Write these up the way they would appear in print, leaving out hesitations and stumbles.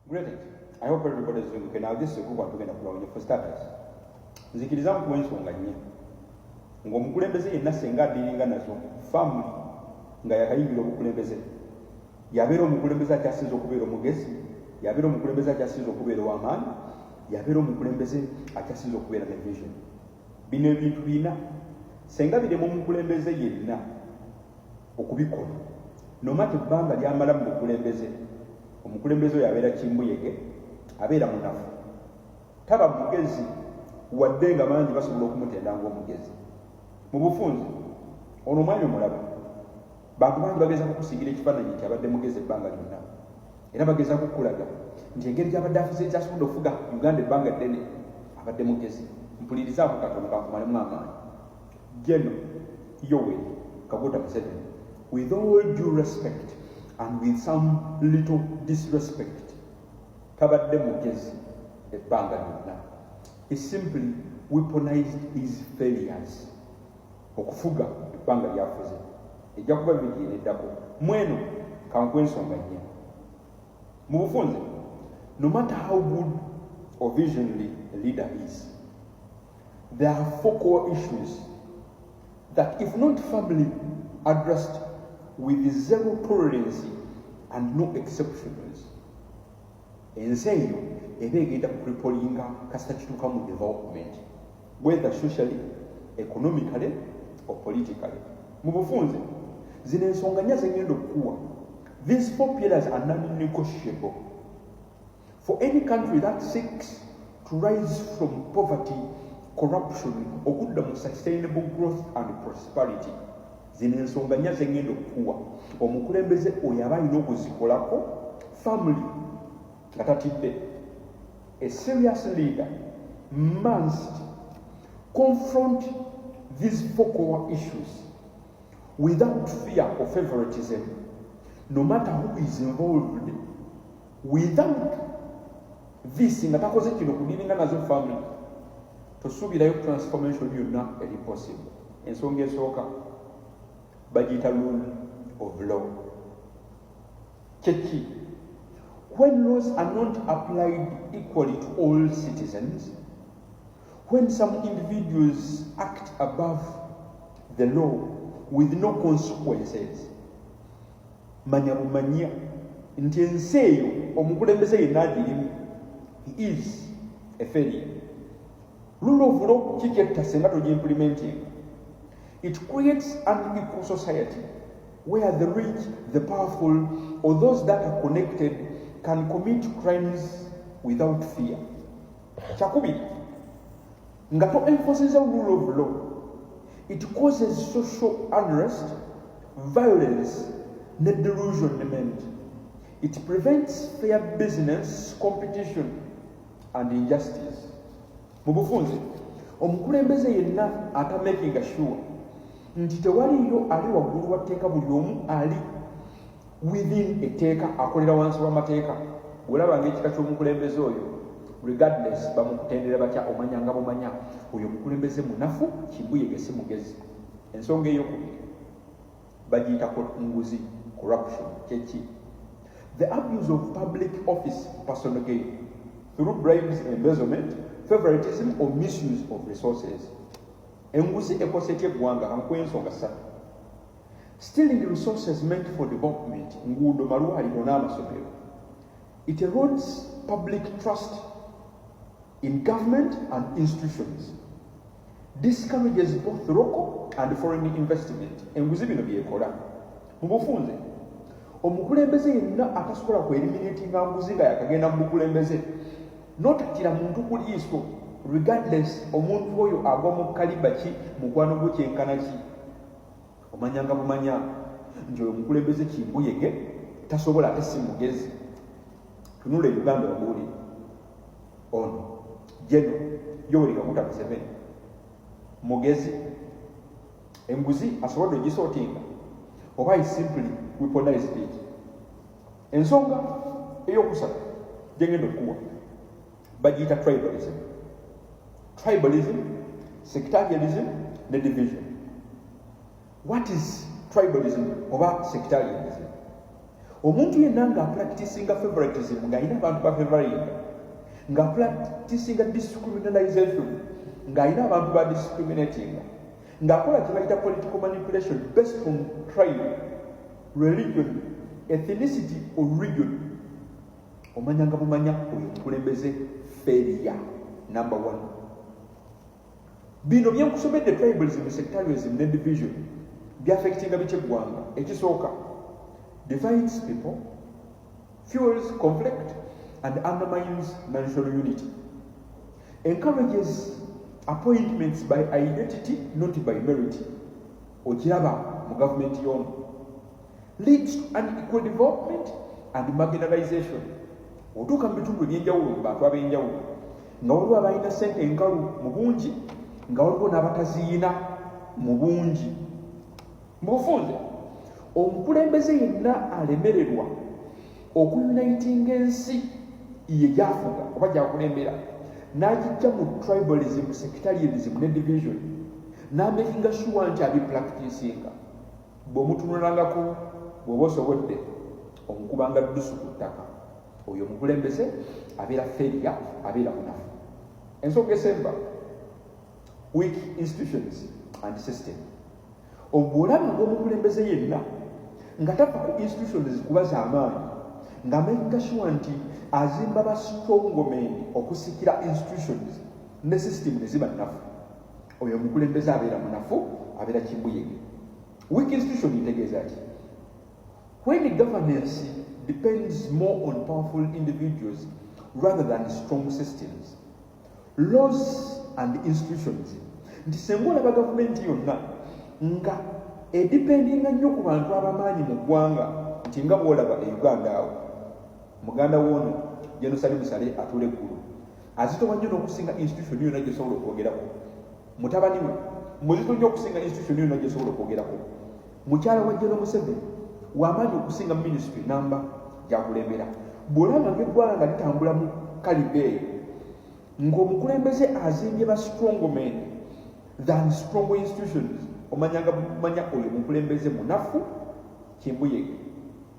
Greetings. I hope everybody is doing okay. Now this is a good one tugenda kulawunya for starters. Nzikiriza mu ensonga nnya. Ng'omukulembeze yenna senga addiringa nazo family nga yakayingira obukulembeze. Yabeera omukulembeze akyasinza okubeera omugezi, yabeera omukulembeze akyasinza okubeera ow'amaanyi, yabeera omukulembeze akyasinza okubeera ne vision. Bino ebintu bina senga biremu omukulembeze yenna okubikola. Nomata ebbanga ly'amala mu bukulembeze, omukulembeze oyo abeera kimbuyege, abeera munafu. Taba mugezi wadde nga bangi basobola okumutenda ng'omugezi. Mu bufunze ono omwami omulaba bantu bangi bagezaako kukusiigira ekifaananyi nti abadde mugezi ebbanga lyonna, era bagezaako okukulaga nti engeri gy'abadde afuze asobodde okufuga Uganda ebbanga ddene abadde mugezi. Mpulirizaako katono kankumalemu amaanyi. Jeno Yoweri Kaguta Museveni, with all due respect and with some little disrespect, tabadde mugezi ebbanga lyonna. He simply weaponized his failures. Okufuga ebbanga lyafuze ejja kuba bidiira eddako mweno kanku ensonga nnya. Mu bufunze, no matter how good or visionary a leader is, there are four core issues that, if not firmly addressed with zero tolerance and no exceptions, ensi eyo eba egenda kucripplinga kasita kituuka mu development, whether socially, economically or politically. Mu bufunze, zino ensonga nnya zengenda okukuwa. These four pillars are non-negotiable. For any country that seeks to rise from poverty, corruption, okudda mu sustainable growth and prosperity, zino ensonga nnya zengenda okukuwa. Omukulembeze oyo aba alina okuzikolako family nga tatidde. A serious leader must confront these four core issues without fear of favoritism, no matter who is involved. Without this, nga takoze kino kudiringa nazo family, tosuubirayo transformation yonna eri possible. Ensonga esooka bagiyita rule of law. Kyeki? When laws are not applied equally to all citizens, when some individuals act above the law with no consequences, manya bumanya nti ensi eyo omukulembeze yenna agirimu, he is a failure. Rule of law kikyetta senga togiimplementing. It creates an equal society where the rich, the powerful, or those that are connected can commit crimes without fear. Kyakubiri, nga to emphasize the rule of law, it causes social unrest, violence, ne delusionment. It prevents fair business, competition, and injustice. Mu bufunze, omukulembeze yenna ata making sure nti tewaliyo ali waggulu wa tteeka, buli omu ali within etteeka, akolera wansi w'amateeka. Bw'olaba ng'ekika ky'omukulembeze oyo, regardless bamukutendera batya, omanyanga bumanya oyo omukulembeze munafu, kimbuyege si mugezi. Ensonga ey'okubiri bagiyita nguzi, corruption. Kyeki? The abuse of public office, personal gain, through bribes, embezzlement, favoritism, or misuse of resources. Enguzi ekoseti eggwanga kanku ensonga ssatu. Stealing resources meant for development, nguudo, malwaliro n'amasomero. It erodes public trust in government and institutions, discourages both local and foreign investment. Enguzi bino byekola. Mu bufunze, omukulembeze yenna atasobola kueliminatinga nguzi nga yakagenda mu bukulembeze, n'otakira muntu ku liiso, regardless omuntu oyo agwa mu kaliba ki, mukwano gwe kyenkana ki. Omanyanga bumanya nti oyo omukulembeze kimbuyege, tasobola ate si mugezi. Tunula Uganda wabuuli ono Jeno Yoweri Kaguta Museveni mugezi, enguzi asobodde ogisootinga oba he simply weaponized it. Ensonga ey'okusatu gyengenda okuwa bagiyita tribalism. Tribalism, sectarianism, ne division. What is tribalism oba sectarianism? omuntu yenna ng'apracticinga favoritism ng'alina abantu bafavoringa, ng'apracticinga discriminalization ng'alina abantu badiscriminatinga, ng'akola kye bayita political manipulation based on tribe, religion, ethnicity or region, omanya nga mumanya oyo mukulembeze failure number 1. Bino byenkusomedde tribalism, sectarianism ne division byafectinga biki eggwanga. Ekisooka, divides people, fuels conflict and undermines national unity, encourages appointments by identity not by merit, okiraba mu gavumenti yono, leads to unequal development and marginalization. Otuuka mu bitundu ebyenjawulo mu bantu ab'enjawulo nga waliwo abalina ssente enkalu mu bungi, nga waliwo n'abataziina mu bungi. Mu bufunze, omukulembeze yenna alemererwa okuyunitinga ensi ye gy'afuga oba gy'akulembera n'agijja mu tribalism, sectarianism ne division, n'amakinga sure nti abipracticinga. Bw'omutunulangako bw'oba osobodde omukubanga ddusu ku ttaka, oyo omukulembeze abeera failure, abeera munafu. Ensonga esemba, weak institutions and system. Obulamu bw'omukulembeze yenna nga tava ku institutions kuba z'amaanyi, ng'amakinga sure nti azimba ba strongmen okusikira institutions ne system ne ziba nnafu, oyo omukulembeze abeera munafu, abeera kimbuyege. Weak institution itegeeza ki? When the governance depends more on powerful individuals rather than strong systems, laws and institutions. Nti senga olaba gavumenti yonna nga edipendinga nnyo ku bantu abamaanyi mu ggwanga, nti nga bw'olaba e Uganda awo, muganda w'ono Jenosali Musale atuula eggulu, azitoba nnyo n'okusinga institution yonna gy'esobola okwogerako. Mutabani we muzito nnyo okusinga institution yonna gy'esobola okwogerako. Mukyala wa General Museveni w'amaanyi okusinga ministry namba gy'akulembera. Bw'olaba ng'eggwanga litambula mu kalibe ng'omukulembeze azimbye ba strong men than strong institutions, omanya oyo omukulembeze munafu, kimbuyege.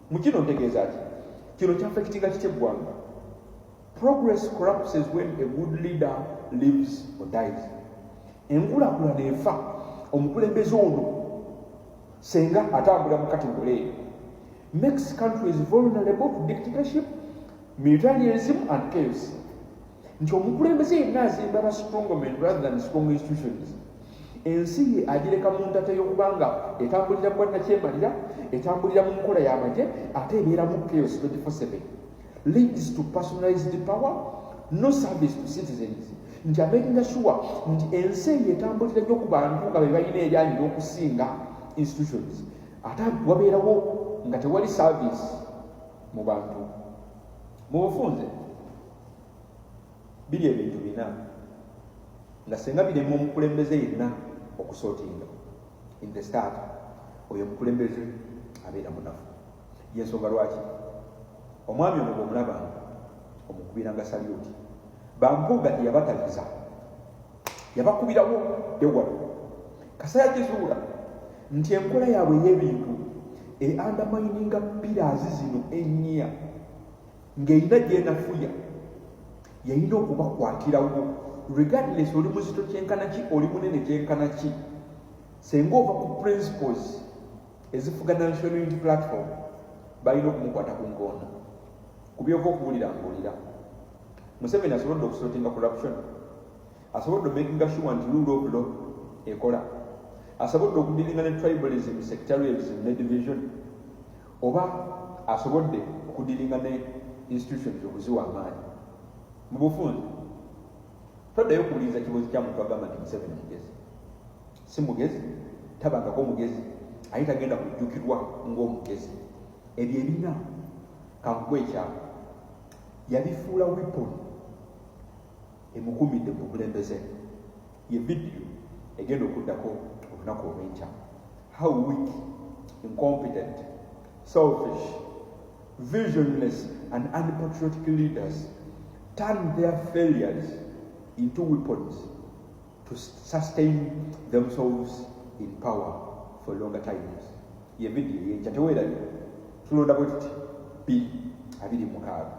Mu kino ntegeeza ki? Kino kyafectinga kiki eggwanga? Progress collapses when a good leader lives or dies. Enkulaakulana efa omukulembeze ono senga atambula mu kategole eyo. Makes countries vulnerable to dictatorship, militarism and chaos. Nti omukulembeze yenna azimba ba strong men rather than strong institutions. Ensi ye agireka mu ntate y'okubanga etambulira bwannakyemalira, etambulira mu nkola y'amagye, ate ebeera mu chaos 24/7. Leads to personalized power, no service to citizens. Nti amakinga sure nti ensi ye etambulira nnyo ku bantu nga be balina eryanyi n'okusinga institutions, ate wabeerawo nga tewali service mu bantu. Mu bufunze biri ebintu bina nga senga biremu omukulembeze yenna okusootinga in the start, oyo omukulembeze abeera munafu. Yensonga lwaki omwami ono bw'omulabanga omukubiranga salyuti, bampuuga teyabataliza, yabakubirawo ewala. Kasaya kizuula nti enkola yaabwe ey'ebintu undermininga pillars zino ennya ng'erina gyenafuya, yalina okubakwatirawo regardless oli muzito kyenkana ki, oli munene kyenkana ki. Senga ova ku principles ezifuga National Unity Platform, balina okumukwata ku nkoona ku byova okuwulira ng'olira. Museveni asobodde okusotinga corruption, asobodde makinga sure nti rule of law ekola, asobodde okudilinga ne tribalism, sectarianism ne division, oba asobodde okudilinga ne institutions okuziwa amaanyi. Mu bufunze toddayo okuwuliriza kibuuzi kya muntu agamba nti Museveni mugezi. Si mugezi, tabangako mugezi, aye tagenda kujjukirwa ng'omugezi. Ebyo ebina kankuwa ekyalo yabifuula weapon emukumidde mu bukulembeze. Ye vidiyo egenda okuddako olunaku olw'enkya. How weak, incompetent, selfish, visionless and unpatriotic leaders turn their failures into weapons to sustain themselves in power for longer times. Ye vidiyo yenkya teweerabye tulonda bwe tuti 2:26